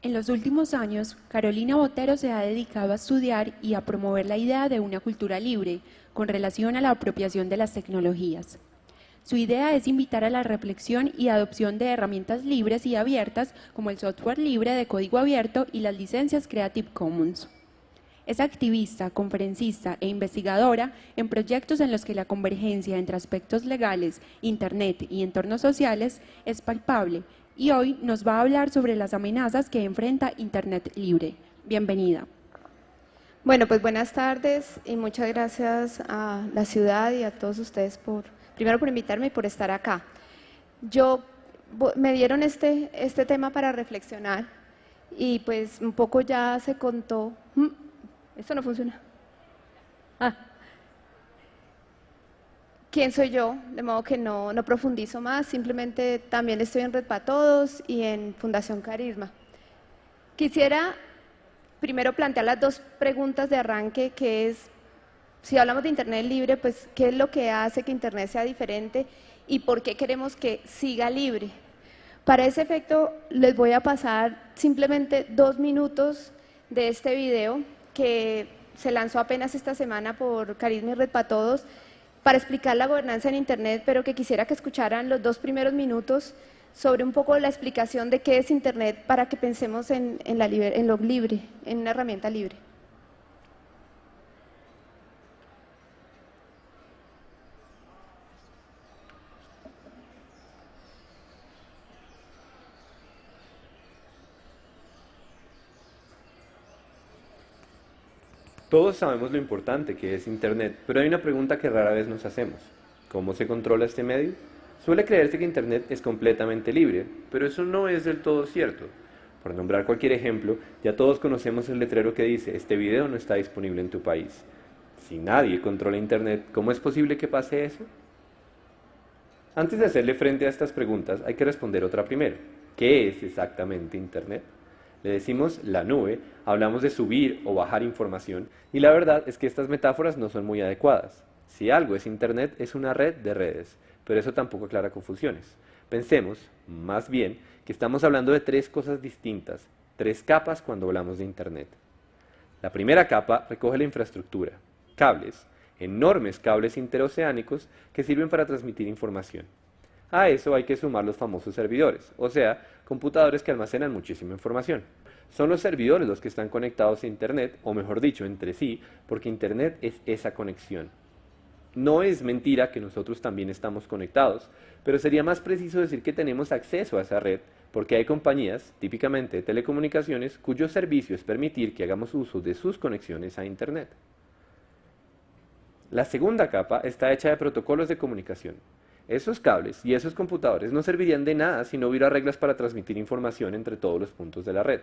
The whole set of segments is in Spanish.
En los últimos años, Carolina Botero se ha dedicado a estudiar y a promover la idea de una cultura libre con relación a la apropiación de las tecnologías. Su idea es invitar a la reflexión y adopción de herramientas libres y abiertas como el software libre de código abierto y las licencias Creative Commons. Es activista, conferencista e investigadora en proyectos en los que la convergencia entre aspectos legales, Internet y entornos sociales es palpable y hoy nos va a hablar sobre las amenazas que enfrenta Internet libre. Bienvenida. Bueno, pues buenas tardes y muchas gracias a la ciudad y a todos ustedes primero por invitarme y por estar acá. Me dieron este tema para reflexionar y pues un poco ya se contó. Esto no funciona. ¿Quién soy yo? De modo que no profundizo más, simplemente también estoy en Red para Todos y en Fundación Carisma. Quisiera primero plantear las dos preguntas de arranque, que es, si hablamos de Internet libre, pues, ¿qué es lo que hace que Internet sea diferente y por qué queremos que siga libre? Para ese efecto, les voy a pasar simplemente 2 minutos de este video que se lanzó apenas esta semana por Carisma y Red para Todos para explicar la gobernanza en Internet, pero que quisiera que escucharan los 2 primeros minutos sobre un poco la explicación de qué es Internet para que pensemos en lo libre, en una herramienta libre. Todos sabemos lo importante que es Internet, pero hay una pregunta que rara vez nos hacemos. ¿Cómo se controla este medio? Suele creerse que Internet es completamente libre, pero eso no es del todo cierto. Por nombrar cualquier ejemplo, ya todos conocemos el letrero que dice, este video no está disponible en tu país. Si nadie controla Internet, ¿cómo es posible que pase eso? Antes de hacerle frente a estas preguntas, hay que responder otra primero. ¿Qué es exactamente Internet? Le decimos la nube, hablamos de subir o bajar información, y la verdad es que estas metáforas no son muy adecuadas. Si algo es Internet, es una red de redes, pero eso tampoco aclara confusiones. Pensemos, más bien, que estamos hablando de 3 cosas distintas, 3 capas cuando hablamos de Internet. La primera capa recoge la infraestructura, cables, enormes cables interoceánicos que sirven para transmitir información. A eso hay que sumar los famosos servidores, o sea, computadores que almacenan muchísima información. Son los servidores los que están conectados a Internet, o mejor dicho, entre sí, porque Internet es esa conexión. No es mentira que nosotros también estamos conectados, pero sería más preciso decir que tenemos acceso a esa red, porque hay compañías, típicamente de telecomunicaciones, cuyo servicio es permitir que hagamos uso de sus conexiones a Internet. La segunda capa está hecha de protocolos de comunicación. Esos cables y esos computadores no servirían de nada si no hubiera reglas para transmitir información entre todos los puntos de la red.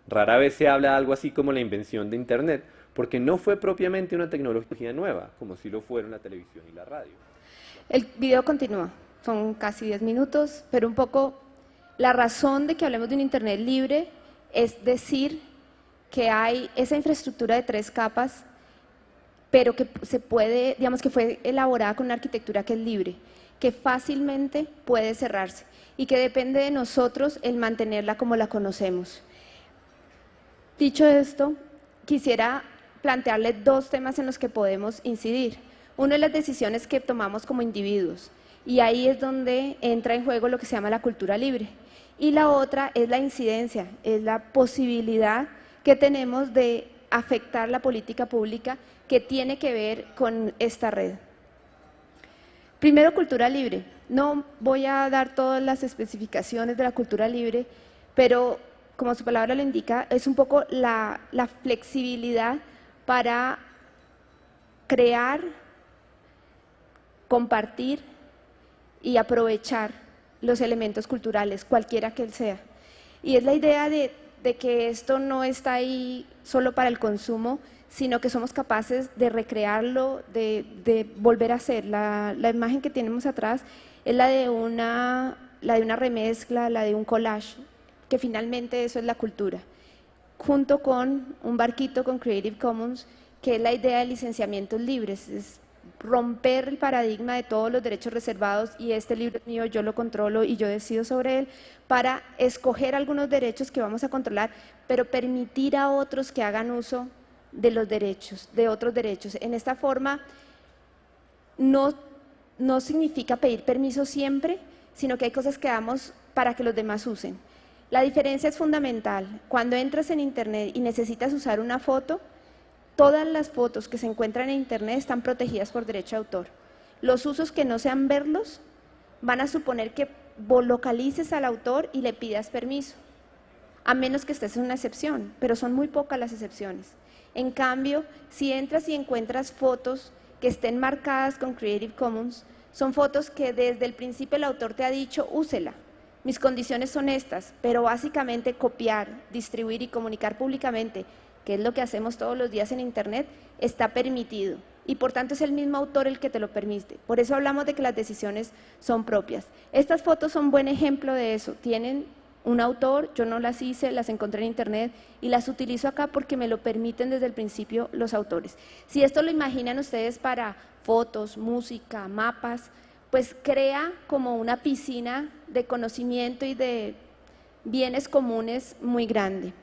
Rara vez se habla de algo así como la invención de Internet, porque no fue propiamente una tecnología nueva, como si lo fueron la televisión y la radio. El video continúa, son casi 10 minutos, pero un poco la razón de que hablemos de un Internet libre es decir que hay esa infraestructura de 3 capas, pero que se puede, digamos que fue elaborada con una arquitectura que es libre, que fácilmente puede cerrarse y que depende de nosotros el mantenerla como la conocemos. Dicho esto, quisiera plantearle 2 temas en los que podemos incidir. Uno es las decisiones que tomamos como individuos, y ahí es donde entra en juego lo que se llama la cultura libre. Y la otra es la incidencia, es la posibilidad que tenemos de afectar la política pública que tiene que ver con esta red. Primero, cultura libre. No voy a dar todas las especificaciones de la cultura libre, pero como su palabra lo indica, es un poco la flexibilidad para crear, compartir y aprovechar los elementos culturales, cualquiera que él sea. Y es la idea de que esto no está ahí solo para el consumo, sino que somos capaces de recrearlo, de volver a hacer. La imagen que tenemos atrás es la de una remezcla, la de un collage, que finalmente eso es la cultura, junto con un barquito con Creative Commons, que es la idea de licenciamientos libres. romper el paradigma de todos los derechos reservados y este libro es mío, yo lo controlo y yo decido sobre él, para escoger algunos derechos que vamos a controlar, pero permitir a otros que hagan uso de los derechos, de otros derechos. En esta forma no significa pedir permiso siempre, sino que hay cosas que damos para que los demás usen. La diferencia es fundamental. Cuando entras en Internet y necesitas usar una foto, todas las fotos que se encuentran en Internet están protegidas por derecho de autor. Los usos que no sean verlos van a suponer que localices al autor y le pidas permiso, a menos que estés en una excepción, pero son muy pocas las excepciones. En cambio, si entras y encuentras fotos que estén marcadas con Creative Commons, son fotos que desde el principio el autor te ha dicho, úsela. Mis condiciones son estas, pero básicamente copiar, distribuir y comunicar públicamente, que es lo que hacemos todos los días en Internet, está permitido. Y por tanto es el mismo autor el que te lo permite. Por eso hablamos de que las decisiones son propias. Estas fotos son buen ejemplo de eso. Tienen un autor, yo no las hice, las encontré en Internet y las utilizo acá porque me lo permiten desde el principio los autores. Si esto lo imaginan ustedes para fotos, música, mapas, pues crea como una piscina de conocimiento y de bienes comunes muy grande.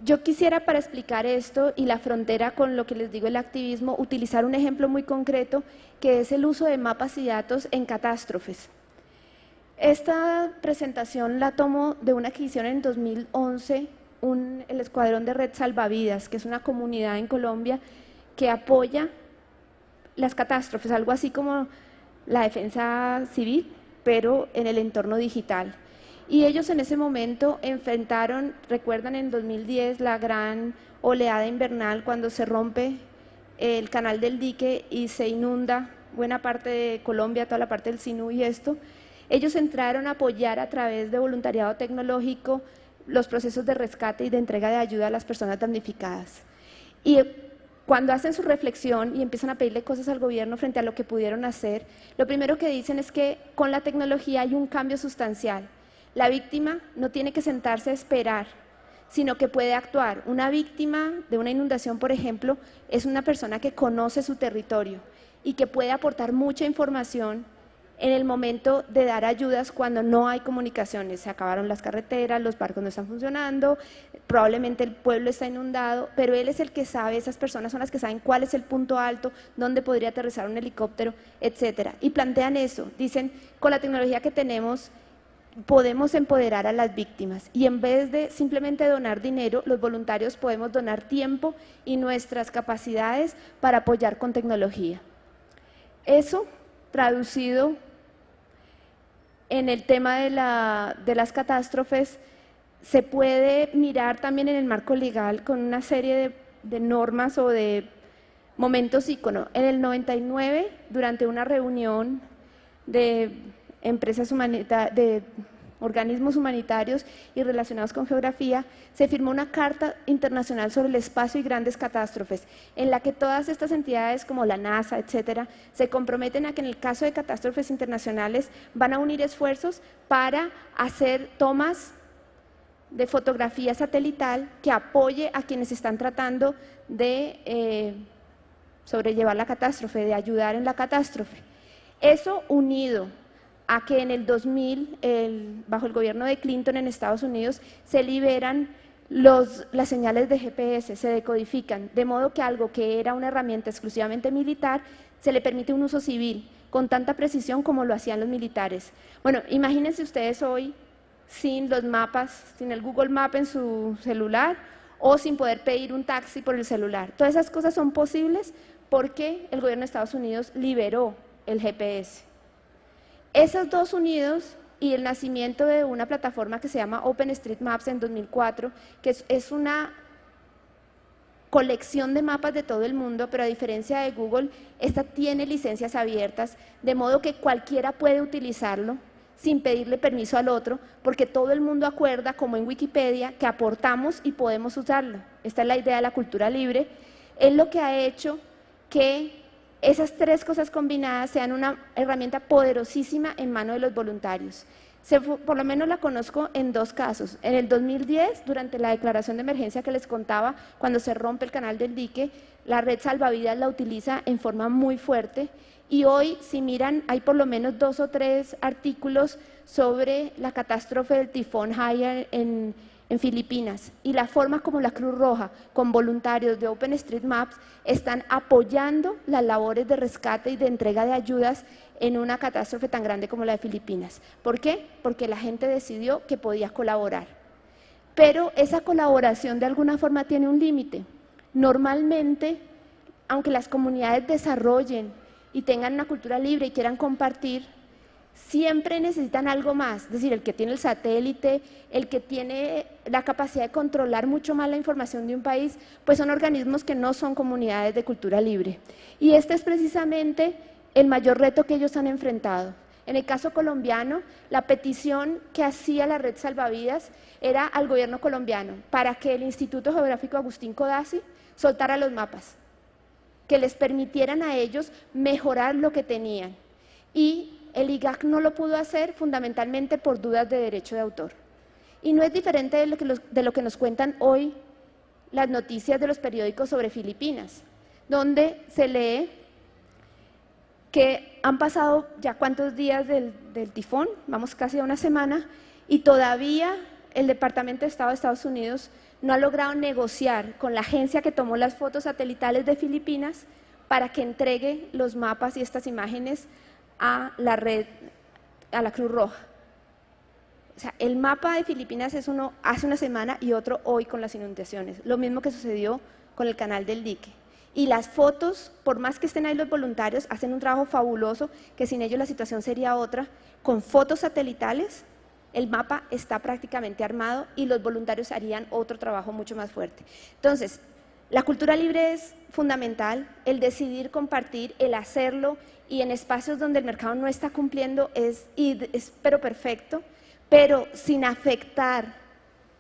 Yo quisiera, para explicar esto y la frontera con lo que les digo el activismo, utilizar un ejemplo muy concreto que es el uso de mapas y datos en catástrofes. Esta presentación la tomo de una que hicieron en 2011 el Escuadrón de Red Salvavidas, que es una comunidad en Colombia que apoya las catástrofes, algo así como la defensa civil, pero en el entorno digital. Y ellos en ese momento enfrentaron, recuerdan en 2010, la gran oleada invernal cuando se rompe el canal del dique y se inunda buena parte de Colombia, toda la parte del Sinú y esto. Ellos entraron a apoyar a través de voluntariado tecnológico los procesos de rescate y de entrega de ayuda a las personas damnificadas. Y cuando hacen su reflexión y empiezan a pedirle cosas al gobierno frente a lo que pudieron hacer, lo primero que dicen es que con la tecnología hay un cambio sustancial. La víctima no tiene que sentarse a esperar, sino que puede actuar. Una víctima de una inundación, por ejemplo, es una persona que conoce su territorio y que puede aportar mucha información en el momento de dar ayudas cuando no hay comunicaciones. Se acabaron las carreteras, los barcos no están funcionando, probablemente el pueblo está inundado, pero él es el que sabe, esas personas son las que saben cuál es el punto alto, dónde podría aterrizar un helicóptero, etcétera. Y plantean eso, dicen, con la tecnología que tenemos, podemos empoderar a las víctimas y en vez de simplemente donar dinero, los voluntarios podemos donar tiempo y nuestras capacidades para apoyar con tecnología. Eso, traducido en el tema de las catástrofes, se puede mirar también en el marco legal con una serie de normas o de momentos ícono. En el 99, durante una reunión de empresas de organismos humanitarios y relacionados con geografía, se firmó una Carta Internacional sobre el Espacio y Grandes Catástrofes, en la que todas estas entidades como la NASA, etcétera, se comprometen a que en el caso de catástrofes internacionales van a unir esfuerzos para hacer tomas de fotografía satelital que apoye a quienes están tratando de sobrellevar la catástrofe, de ayudar en la catástrofe. Eso unido a que en el 2000, bajo el gobierno de Clinton en Estados Unidos, se liberan las señales de GPS, se decodifican, de modo que algo que era una herramienta exclusivamente militar, se le permite un uso civil, con tanta precisión como lo hacían los militares. Bueno, imagínense ustedes hoy sin los mapas, sin el Google Map en su celular, o sin poder pedir un taxi por el celular. Todas esas cosas son posibles porque el gobierno de Estados Unidos liberó el GPS. Esos dos unidos y el nacimiento de una plataforma que se llama OpenStreetMaps en 2004, que es una colección de mapas de todo el mundo, pero a diferencia de Google, esta tiene licencias abiertas, de modo que cualquiera puede utilizarlo sin pedirle permiso al otro, porque todo el mundo acuerda, como en Wikipedia, que aportamos y podemos usarlo. Esta es la idea de la cultura libre, es lo que ha hecho que esas tres cosas combinadas sean una herramienta poderosísima en manos de los voluntarios. Por lo menos la conozco en dos casos. En el 2010, durante la declaración de emergencia que les contaba, cuando se rompe el canal del dique, la red salvavidas la utiliza en forma muy fuerte. Y hoy, si miran, hay por lo menos 2 o 3 artículos sobre la catástrofe del tifón Haiyan en Filipinas y la forma como la Cruz Roja, con voluntarios de OpenStreetMaps, están apoyando las labores de rescate y de entrega de ayudas en una catástrofe tan grande como la de Filipinas. ¿Por qué? Porque la gente decidió que podía colaborar. Pero esa colaboración de alguna forma tiene un límite. Normalmente, aunque las comunidades desarrollen y tengan una cultura libre y quieran compartir, siempre necesitan algo más, es decir, el que tiene el satélite, el que tiene la capacidad de controlar mucho más la información de un país, pues son organismos que no son comunidades de cultura libre. Y este es precisamente el mayor reto que ellos han enfrentado. En el caso colombiano, la petición que hacía la Red Salvavidas era al gobierno colombiano para que el Instituto Geográfico Agustín Codazzi soltara los mapas, que les permitieran a ellos mejorar lo que tenían. Y el IGAC no lo pudo hacer fundamentalmente por dudas de derecho de autor. Y no es diferente de lo que nos cuentan hoy las noticias de los periódicos sobre Filipinas, donde se lee que han pasado ya cuántos días del tifón, vamos casi a una semana, y todavía el Departamento de Estado de Estados Unidos no ha logrado negociar con la agencia que tomó las fotos satelitales de Filipinas para que entregue los mapas y estas imágenes a la red, a la Cruz Roja. O sea, el mapa de Filipinas es uno hace una semana y otro hoy con las inundaciones, lo mismo que sucedió con el canal del dique. Y las fotos, por más que estén ahí los voluntarios, hacen un trabajo fabuloso, que sin ellos la situación sería otra. Con fotos satelitales, el mapa está prácticamente armado y los voluntarios harían otro trabajo mucho más fuerte. Entonces, la cultura libre es fundamental, el decidir compartir, el hacerlo, y en espacios donde el mercado no está cumpliendo es pero perfecto, pero sin afectar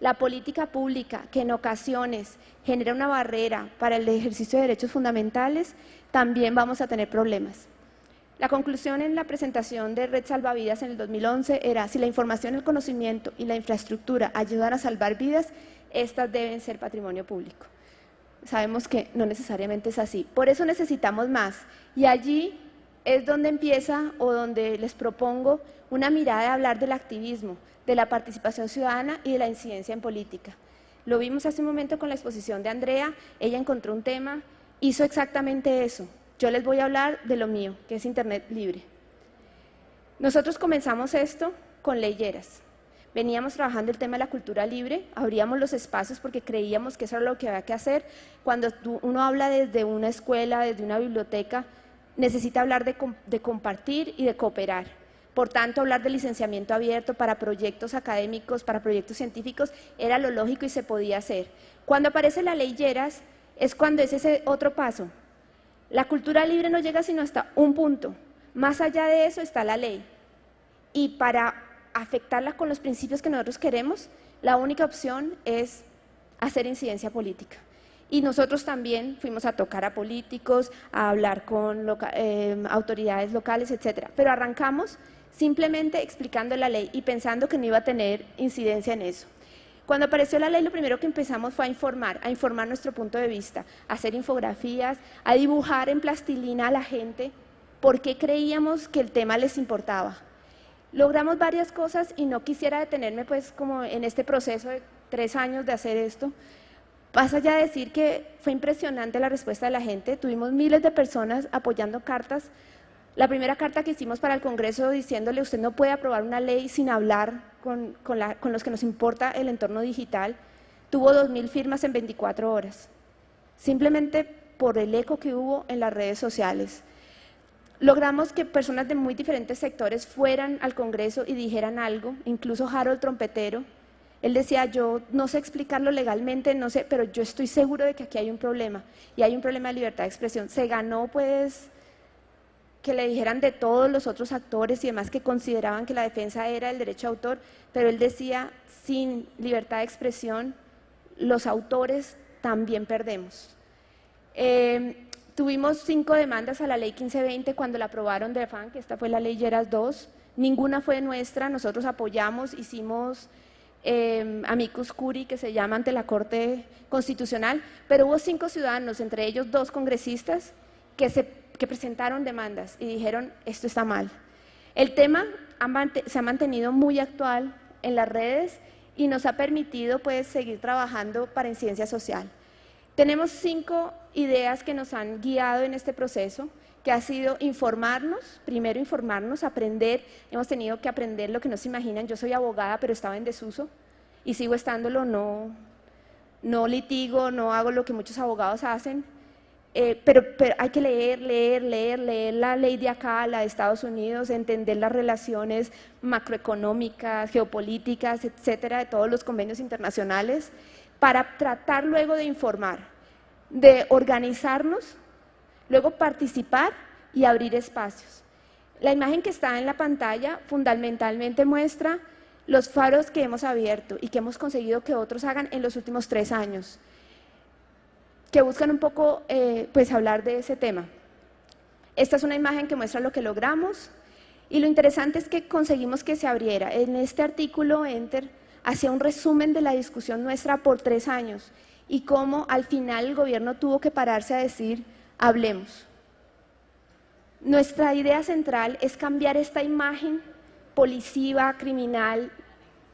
la política pública, que en ocasiones genera una barrera para el ejercicio de derechos fundamentales, también vamos a tener problemas. La conclusión en la presentación de Red Salvavidas en el 2011 era: si la información, el conocimiento y la infraestructura ayudan a salvar vidas, estas deben ser patrimonio público. Sabemos que no necesariamente es así, por eso necesitamos más, y allí es donde empieza, o donde les propongo una mirada de hablar del activismo, de la participación ciudadana y de la incidencia en política. Lo vimos hace un momento con la exposición de Andrea, ella encontró un tema, hizo exactamente eso. Yo les voy a hablar de lo mío, que es Internet libre. Nosotros comenzamos esto con leyeras. Veníamos trabajando el tema de la cultura libre, abríamos los espacios porque creíamos que eso era lo que había que hacer. Cuando uno habla desde una escuela, desde una biblioteca, necesita hablar de compartir y de cooperar. Por tanto, hablar de licenciamiento abierto para proyectos académicos, para proyectos científicos, era lo lógico y se podía hacer. Cuando aparece la ley Lleras, es cuando es ese otro paso. La cultura libre no llega sino hasta un punto. Más allá de eso está la ley. Y para afectarla con los principios que nosotros queremos, la única opción es hacer incidencia política. Y nosotros también fuimos a tocar a políticos, a hablar con autoridades locales, etcétera. Pero arrancamos simplemente explicando la ley y pensando que no iba a tener incidencia en eso. Cuando apareció la ley, lo primero que empezamos fue a informar nuestro punto de vista, a hacer infografías, a dibujar en plastilina a la gente por qué creíamos que el tema les importaba. Logramos varias cosas y no quisiera detenerme pues como en este proceso de 3 años de hacer esto. Pasa ya a decir que fue impresionante la respuesta de la gente, tuvimos miles de personas apoyando cartas. La primera carta que hicimos para el Congreso diciéndole: usted no puede aprobar una ley sin hablar con los que nos importa el entorno digital, tuvo 2.000 firmas en 24 horas, simplemente por el eco que hubo en las redes sociales. Logramos que personas de muy diferentes sectores fueran al Congreso y dijeran algo, incluso Harold Trompetero. Él decía: yo no sé explicarlo legalmente, no sé, pero yo estoy seguro de que aquí hay un problema, y hay un problema de libertad de expresión. Se ganó pues que le dijeran de todos los otros actores y demás que consideraban que la defensa era el derecho de autor, pero él decía: sin libertad de expresión, los autores también perdemos. Tuvimos 5 demandas a la ley 1520 cuando la aprobaron de FAN, que esta fue la ley Lleras 2. Ninguna fue nuestra, nosotros apoyamos, hicimos amicus curiae, que se llama, ante la Corte Constitucional, pero hubo 5 ciudadanos, entre ellos 2 congresistas, que presentaron demandas y dijeron, esto está mal. El tema se ha mantenido muy actual en las redes y nos ha permitido pues seguir trabajando para incidencia social. Tenemos 5 ideas que nos han guiado en este proceso, que ha sido informarnos, primero informarnos, aprender. Hemos tenido que aprender lo que no se imaginan. Yo soy abogada, pero estaba en desuso y sigo estándolo, no litigo, no hago lo que muchos abogados hacen, pero hay que leer la ley de acá, la de Estados Unidos, entender las relaciones macroeconómicas, geopolíticas, etcétera, de todos los convenios internacionales, para tratar luego de informar, de organizarnos, luego participar y abrir espacios. La imagen que está en la pantalla fundamentalmente muestra los faros que hemos abierto y que hemos conseguido que otros hagan en los últimos 3 años, que buscan un poco pues hablar de ese tema. Esta es una imagen que muestra lo que logramos y lo interesante es que conseguimos que se abriera. En este artículo Enter hacía un resumen de la discusión nuestra por 3 años y cómo al final el gobierno tuvo que pararse a decir, hablemos. Nuestra idea central es cambiar esta imagen policiva, criminal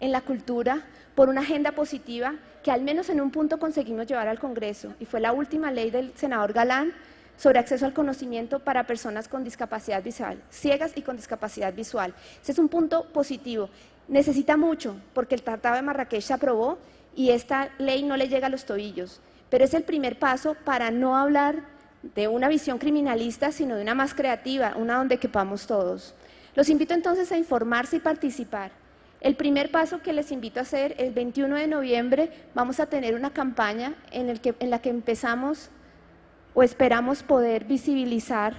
en la cultura por una agenda positiva que al menos en un punto conseguimos llevar al Congreso, y fue la última ley del senador Galán sobre acceso al conocimiento para personas con discapacidad visual, ciegas y con discapacidad visual. Ese es un punto positivo. Necesita mucho, porque el Tratado de Marrakech se aprobó y esta ley no le llega a los tobillos, pero es el primer paso para no hablar de una visión criminalista, sino de una más creativa, una donde quepamos todos. Los invito entonces a informarse y participar. El primer paso que les invito a hacer, el 21 de noviembre vamos a tener una campaña en la que empezamos o esperamos poder visibilizar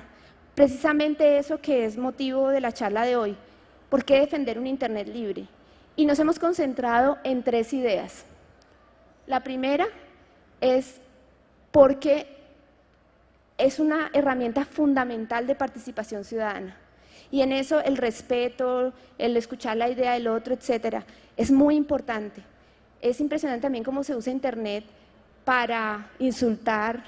precisamente eso que es motivo de la charla de hoy. ¿Por qué defender un Internet libre? Y nos hemos concentrado en 3 ideas. La primera es porque es una herramienta fundamental de participación ciudadana. Y en eso el respeto, el escuchar la idea del otro, etcétera, es muy importante. Es impresionante también cómo se usa Internet para insultar,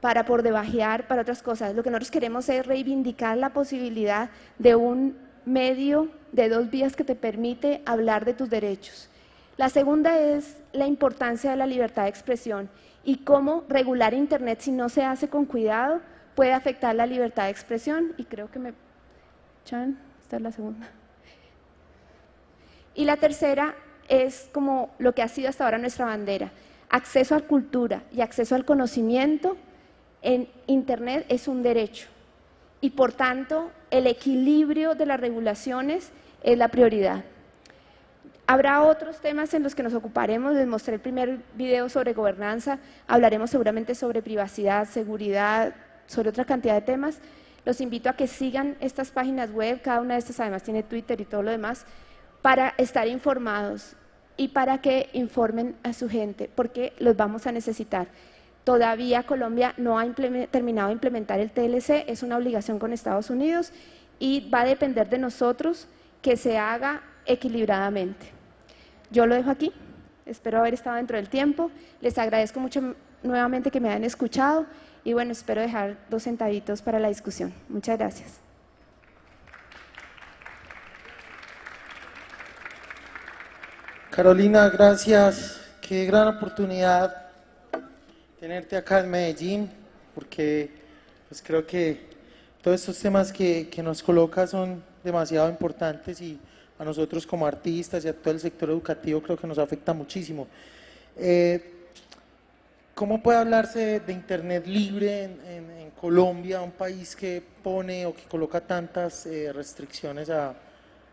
para por debajear, para otras cosas. Lo que nosotros queremos es reivindicar la posibilidad de un medio de 2 vías que te permite hablar de tus derechos. La segunda es la importancia de la libertad de expresión y cómo regular Internet, si no se hace con cuidado, puede afectar la libertad de expresión. Y creo que esta es la segunda. Y la tercera es como lo que ha sido hasta ahora nuestra bandera. Acceso a cultura y acceso al conocimiento en Internet es un derecho y por tanto el equilibrio de las regulaciones es la prioridad. Habrá otros temas en los que nos ocuparemos. Les mostré el primer video sobre gobernanza, hablaremos seguramente sobre privacidad, seguridad, sobre otra cantidad de temas. Los invito a que sigan estas páginas web, cada una de estas además tiene Twitter y todo lo demás, para estar informados y para que informen a su gente, porque los vamos a necesitar. Todavía Colombia no ha terminado de implementar el TLC, es una obligación con Estados Unidos y va a depender de nosotros que se haga equilibradamente. Yo lo dejo aquí, espero haber estado dentro del tiempo, les agradezco mucho nuevamente que me hayan escuchado. Y bueno, espero dejar 2 centavitos para la discusión. Muchas gracias. Carolina, gracias. Qué gran oportunidad tenerte acá en Medellín, porque pues creo que todos estos temas que nos colocas son demasiado importantes y a nosotros como artistas y a todo el sector educativo creo que nos afecta muchísimo. ¿Cómo puede hablarse de Internet libre en Colombia, un país que pone o que coloca tantas restricciones a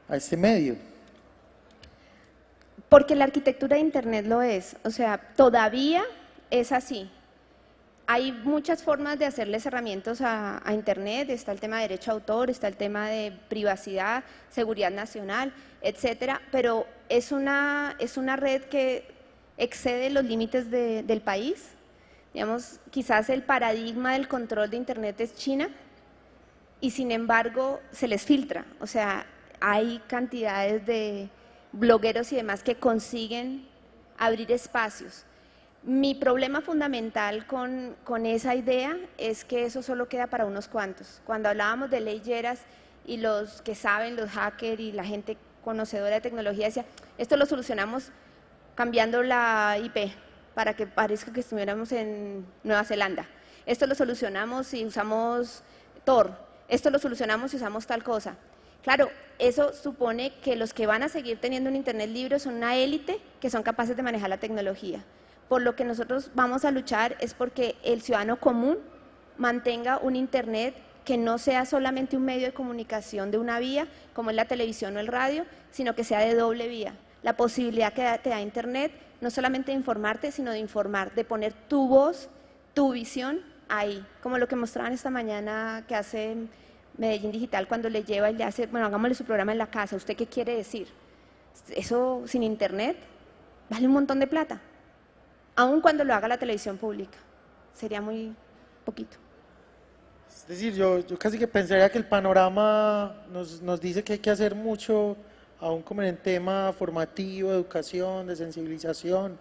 este medio? Porque la arquitectura de Internet lo es, o sea, todavía es así. Hay muchas formas de hacerle cerramientos a Internet, está el tema de derecho a autor, está el tema de privacidad, seguridad nacional, etcétera, pero es una red que excede los límites del país. Digamos, quizás el paradigma del control de Internet es China y sin embargo se les filtra. O sea, hay cantidades de blogueros y demás que consiguen abrir espacios. Mi problema fundamental con esa idea es que eso solo queda para unos cuantos. Cuando hablábamos de ley Lleras y los que saben, los hackers y la gente conocedora de tecnología decía, esto lo solucionamos cambiando la IP para que parezca que estuviéramos en Nueva Zelanda. Esto lo solucionamos si usamos Tor. Esto lo solucionamos si usamos tal cosa. Claro, eso supone que los que van a seguir teniendo un Internet libre son una élite que son capaces de manejar la tecnología. Por lo que nosotros vamos a luchar es porque el ciudadano común mantenga un Internet que no sea solamente un medio de comunicación de una vía, como es la televisión o el radio, sino que sea de doble vía. La posibilidad que te da Internet, no solamente de informarte, sino de informar, de poner tu voz, tu visión ahí, como lo que mostraban esta mañana que hace Medellín Digital cuando le lleva y le hace, bueno, hagámosle su programa en la casa, ¿usted qué quiere decir? Eso sin Internet vale un montón de plata, aun cuando lo haga la televisión pública, sería muy poquito. Es decir, yo casi que pensaría que el panorama nos dice que hay que hacer mucho, aún como en el tema formativo, educación, de sensibilización.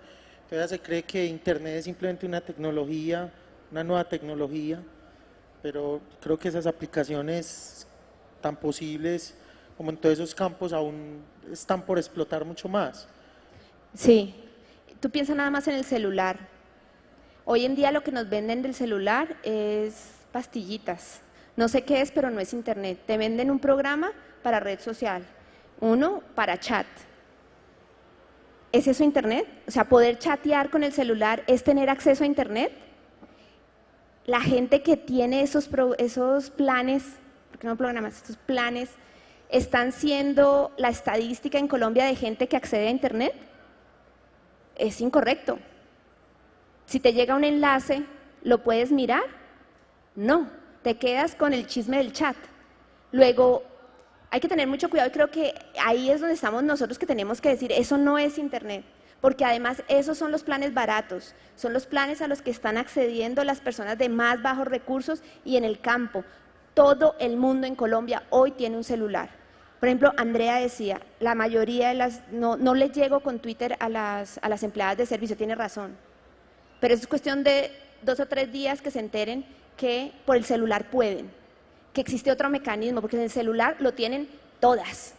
Todavía se cree que Internet es simplemente una tecnología, una nueva tecnología, pero creo que esas aplicaciones tan posibles como en todos esos campos aún están por explotar mucho más. Sí, tú piensas nada más en el celular. Hoy en día lo que nos venden del celular es pastillitas. No sé qué es, pero no es Internet. Te venden un programa para red social, uno para chat. ¿Es eso Internet? O sea, poder chatear con el celular es tener acceso a Internet. La gente que tiene esos planes, ¿por qué no programas? Estos planes, ¿están siendo la estadística en Colombia de gente que accede a Internet? Es incorrecto. Si te llega un enlace, ¿lo puedes mirar? No, te quedas con el chisme del chat. Luego, hay que tener mucho cuidado y creo que ahí es donde estamos nosotros que tenemos que decir, eso no es Internet. Porque además esos son los planes baratos, son los planes a los que están accediendo las personas de más bajos recursos y en el campo. Todo el mundo en Colombia hoy tiene un celular. Por ejemplo, Andrea decía, la mayoría de las, no le llego con Twitter a las empleadas de servicio, tiene razón. Pero es cuestión de 2 o 3 días que se enteren que por el celular pueden, que existe otro mecanismo, porque en el celular lo tienen todas.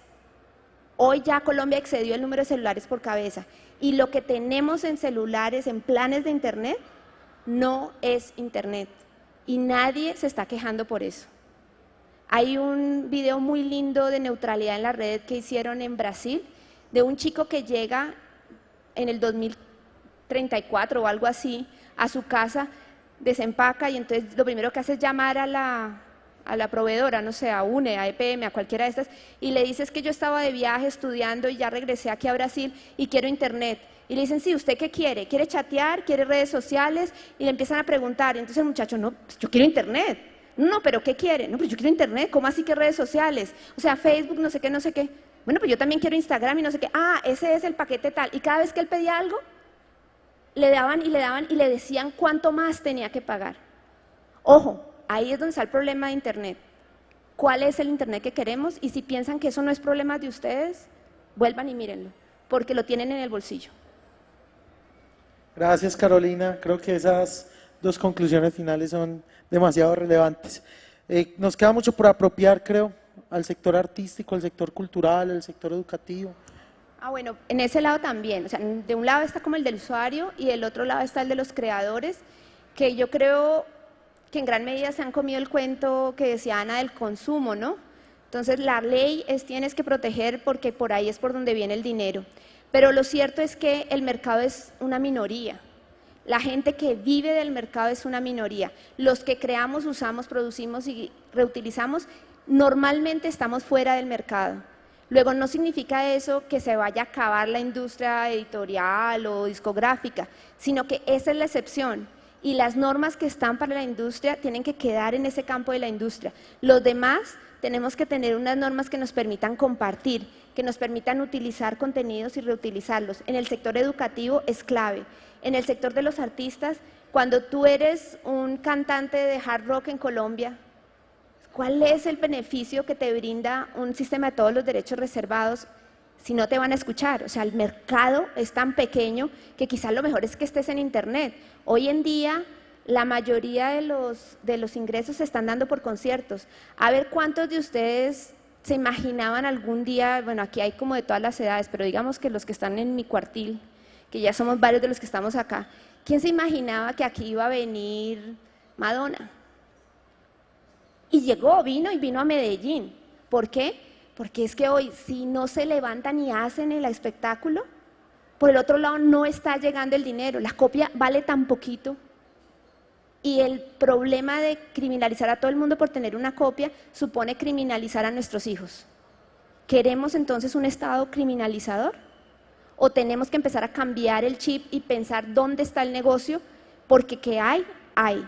Hoy ya Colombia excedió el número de celulares por cabeza y lo que tenemos en celulares, en planes de Internet, no es Internet y nadie se está quejando por eso. Hay un video muy lindo de neutralidad en la red que hicieron en Brasil de un chico que llega en el 2034 o algo así a su casa, desempaca y entonces lo primero que hace es llamar a la proveedora, no sé, a UNE, a EPM, a cualquiera de estas, y le dices que yo estaba de viaje estudiando y ya regresé aquí a Brasil y quiero Internet. Y le dicen, sí, ¿usted qué quiere? ¿Quiere chatear? ¿Quiere redes sociales? Y le empiezan a preguntar, y entonces el muchacho, no, pues yo quiero Internet. No, pero ¿qué quiere? No, pero yo quiero Internet, ¿cómo así que redes sociales? O sea, Facebook, no sé qué, no sé qué. Bueno, pues yo también quiero Instagram y no sé qué. Ah, ese es el paquete tal. Y cada vez que él pedía algo, le daban y le decían cuánto más tenía que pagar. Ojo, ahí es donde está el problema de Internet. ¿Cuál es el Internet que queremos? Y si piensan que eso no es problema de ustedes, vuelvan y mírenlo, porque lo tienen en el bolsillo. Gracias, Carolina. Creo que esas 2 conclusiones finales son demasiado relevantes. Nos queda mucho por apropiar, creo, al sector artístico, al sector cultural, al sector educativo. Bueno, en ese lado también, o sea, de un lado está como el del usuario y del otro lado está el de los creadores, que yo creo que en gran medida se han comido el cuento que decía Ana del consumo, ¿no? Entonces la ley tienes que proteger porque por ahí es por donde viene el dinero. Pero lo cierto es que el mercado es una minoría. La gente que vive del mercado es una minoría. Los que creamos, usamos, producimos y reutilizamos, normalmente estamos fuera del mercado. Luego no significa eso que se vaya a acabar la industria editorial o discográfica, sino que esa es la excepción. Y las normas que están para la industria tienen que quedar en ese campo de la industria. Los demás tenemos que tener unas normas que nos permitan compartir, que nos permitan utilizar contenidos y reutilizarlos. En el sector educativo es clave. En el sector de los artistas, Cuando tú eres un cantante de hard rock en Colombia, ¿cuál es el beneficio que te brinda un sistema de todos los derechos reservados si no te van a escuchar? O sea, el mercado es tan pequeño que quizás lo mejor es que estés en internet. Hoy en día, la mayoría de los ingresos se están dando por conciertos. A ver cuántos de ustedes se imaginaban algún día, bueno, aquí hay como de todas las edades, pero digamos que los que están en mi cuartil, que ya somos varios de los que estamos acá, ¿quién se imaginaba que aquí iba a venir Madonna? Y llegó, vino a Medellín. ¿Por qué? Porque es que hoy, si no se levantan y hacen el espectáculo, por el otro lado no está llegando el dinero, la copia vale tan poquito. Y el problema de criminalizar a todo el mundo por tener una copia supone criminalizar a nuestros hijos. ¿Queremos entonces un Estado criminalizador? ¿O tenemos que empezar a cambiar el chip y pensar dónde está el negocio? Porque ¿qué hay? Hay.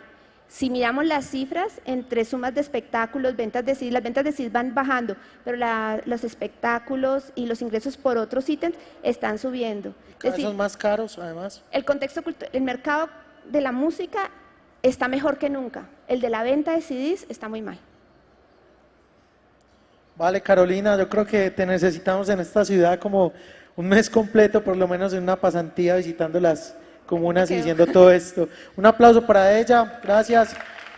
Si miramos las cifras, entre sumas de espectáculos, ventas de CDs, las ventas de CDs van bajando, pero los espectáculos y los ingresos por otros ítems están subiendo. Cada vez son más caros, además. El mercado de la música está mejor que nunca. El de la venta de CDs está muy mal. Vale, Carolina, yo creo que te necesitamos en esta ciudad como un mes completo, por lo menos en una pasantía visitando las comunas y diciendo todo esto. Un aplauso para ella, gracias.